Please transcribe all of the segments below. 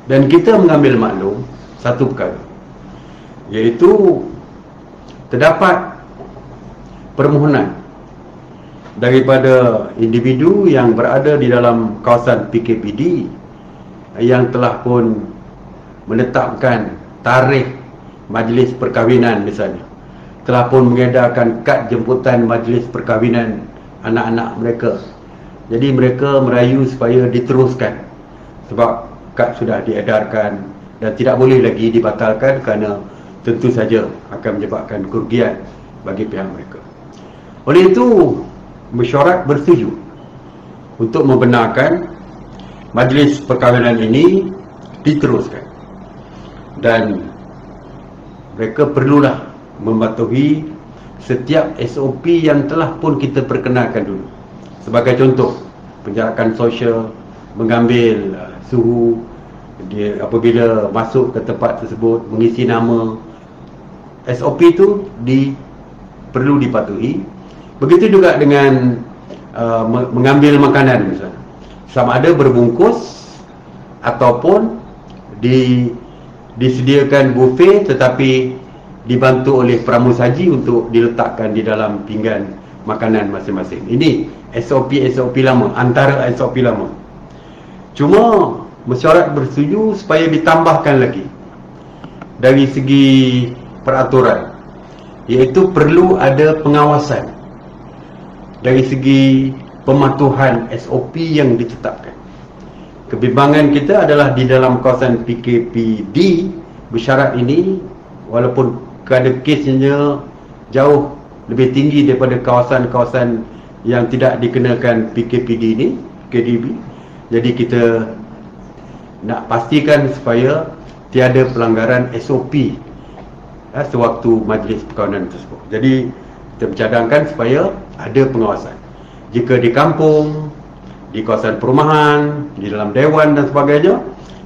Dan kita mengambil maklum satu perkara, iaitu terdapat permohonan daripada individu yang berada di dalam kawasan PKPD yang telah pun menetapkan tarikh majlis perkahwinan, misalnya telah pun mengedarkan kad jemputan majlis perkahwinan anak-anak mereka. Jadi mereka merayu supaya diteruskan sebab kad sudah diedarkan dan tidak boleh lagi dibatalkan kerana tentu saja akan menyebabkan kerugian bagi pihak mereka. Oleh itu, mesyuarat bersetuju untuk membenarkan majlis perkahwinan ini diteruskan, dan mereka perlulah mematuhi setiap SOP yang telah pun kita perkenalkan dulu. Sebagai contoh, penjarakan sosial, mengambil suhu dia apabila masuk ke tempat tersebut, mengisi nama. SOP itu perlu dipatuhi. Begitu juga dengan mengambil makanan, misalnya sama ada berbungkus ataupun disediakan buffet tetapi dibantu oleh pramusaji untuk diletakkan di dalam pinggan makanan masing-masing. Ini SOP lama, antara SOP lama. Cuma mesyuarat bersetuju supaya ditambahkan lagi dari segi peraturan, iaitu perlu ada pengawasan dari segi pematuhan SOP yang ditetapkan. Kebimbangan kita adalah di dalam kawasan PKPD bersyarat ini, walaupun kadar kesnya jauh lebih tinggi daripada kawasan-kawasan yang tidak dikenakan PKPD ini, KDB. Jadi kita nak pastikan supaya tiada pelanggaran SOP sewaktu majlis perkahwinan tersebut. Jadi kita bercadangkan supaya ada pengawasan. Jika di kampung, di kawasan perumahan, di dalam dewan dan sebagainya,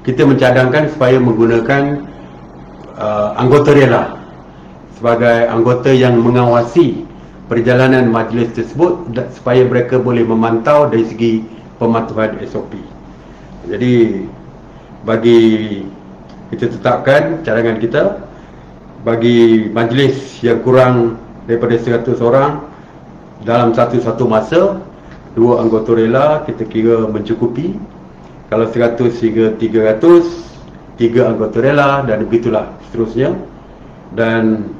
kita mencadangkan supaya menggunakan anggota rela sebagai anggota yang mengawasi perjalanan majlis tersebut, supaya mereka boleh memantau dari segi pematuhan SOP. Jadi bagi kita tetapkan cadangan kita, bagi majlis yang kurang daripada 100 orang dalam satu masa, 2 anggota rela kita kira mencukupi. Kalau 100 hingga 300, 3 anggota rela, dan begitulah seterusnya. Dan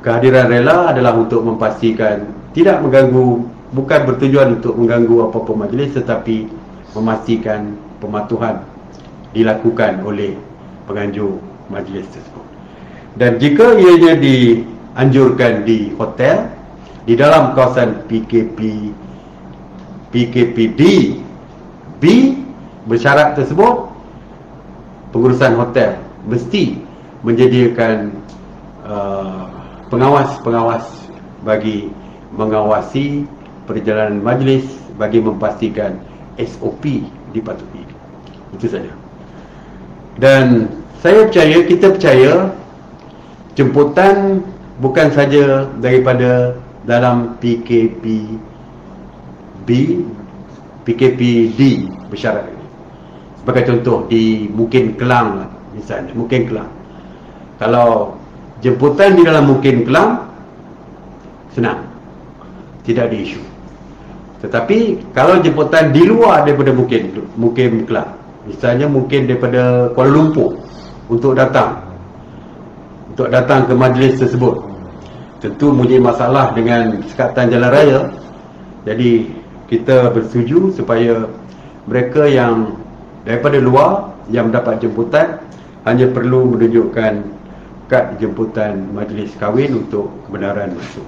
kehadiran rela adalah untuk memastikan tidak mengganggu, bukan bertujuan untuk mengganggu apa-apa majlis, tetapi memastikan pematuhan dilakukan oleh penganjur majlis tersebut. Dan jika ianya dianjurkan di hotel di dalam kawasan PKPD B bersyarat tersebut, pengurusan hotel mesti menyediakan pengawas-pengawas bagi mengawasi perjalanan majlis, bagi memastikan SOP dipatuhi. Itu saja. Dan kita percaya jemputan bukan saja daripada dalam PKPD bersyarat ini. Sebagai contoh, mungkin Kelang misalnya, mungkin Kelang. Kalau jemputan di dalam mungkin Kelang, senang, tidak ada isu. Tetapi kalau jemputan di luar daripada mungkin Kelang, misalnya mungkin daripada Kuala Lumpur untuk datang ke majlis tersebut, tentu mempunyai masalah dengan sekatan jalan raya. Jadi kita bersetuju supaya mereka yang daripada luar yang mendapat jemputan hanya perlu menunjukkan kad jemputan majlis kahwin untuk kebenaran masuk.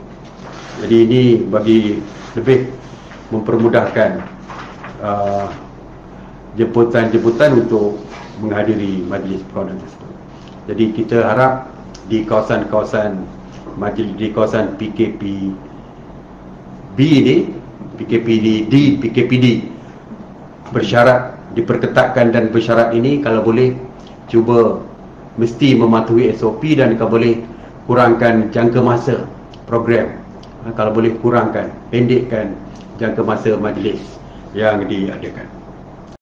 Jadi ini bagi lebih mempermudahkan jemputan-jemputan untuk menghadiri majlis perkahwinan tersebut. Jadi kita harap di kawasan-kawasan majlis, di kawasan PKPD bersyarat, diperketatkan dan bersyarat ini, kalau boleh cuba mesti mematuhi SOP, dan kalau boleh kurangkan jangka masa program, kalau boleh kurangkan, pendekkan jangka masa majlis yang diadakan.